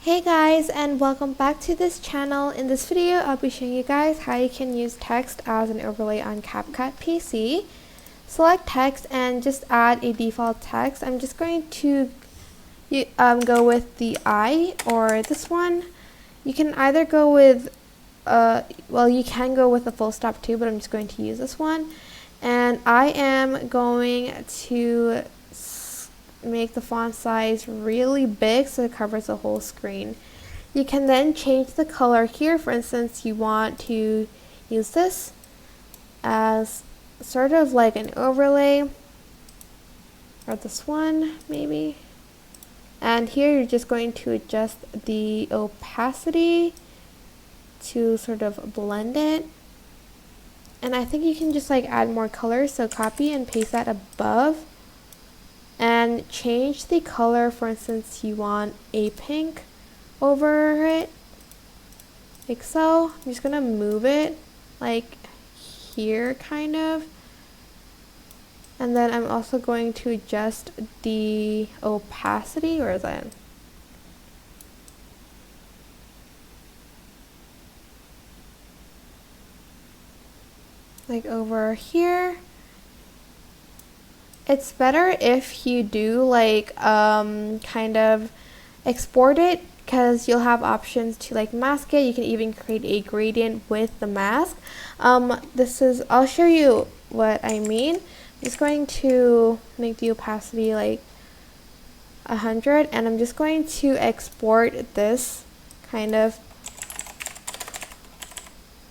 Hey guys, and welcome back to this channel. In this video, I'll be showing you guys how you can use text as an overlay on CapCut PC. Select text and just add a default text. I'm just going to go with the I or this one. You can either go with, you can go with a full stop too, but I'm just going to use this one. And I am going to make the font size really big so it covers the whole screen. You can then change the color here. For instance, you want to use this as sort of like an overlay, or this one maybe. And here you're just going to adjust the opacity to sort of blend it. And I think you can just like add more colors, so copy and paste that above. And change the color. For instance, you want a pink over it, like so. I'm just gonna move it like here kind of. And then I'm also going to adjust the opacity. Where is that? Like over here. It's better if you do like kind of export it, because you'll have options to like mask it. You can even create a gradient with the mask. I'll show you what I mean. I'm just going to make the opacity like 100, and I'm just going to export this kind of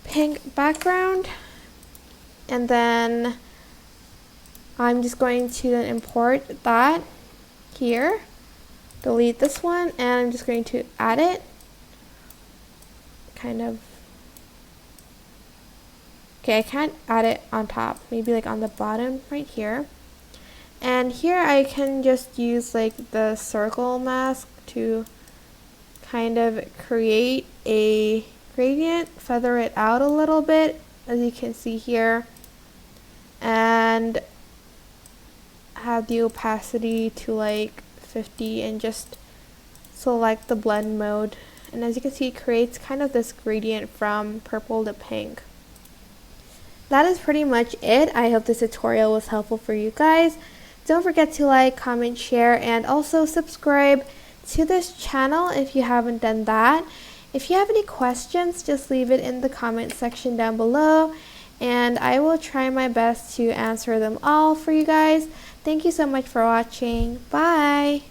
pink background, and then I'm just going to then import that here, delete this one, and I'm just going to add it kind of. Okay, I can't add it on top, maybe like on the bottom right here. And here I can just use like the circle mask to kind of create a gradient, feather it out a little bit, as you can see here, and have the opacity to like 50 and just select the blend mode. And as you can see, it creates kind of this gradient from purple to pink. That is pretty much it. I hope this tutorial was helpful for you guys. Don't forget to like, comment, share, and also subscribe to this channel if you haven't done that. If you have any questions, just leave it in the comment section down below, and I will try my best to answer them all for you guys. Thank you so much for watching. Bye!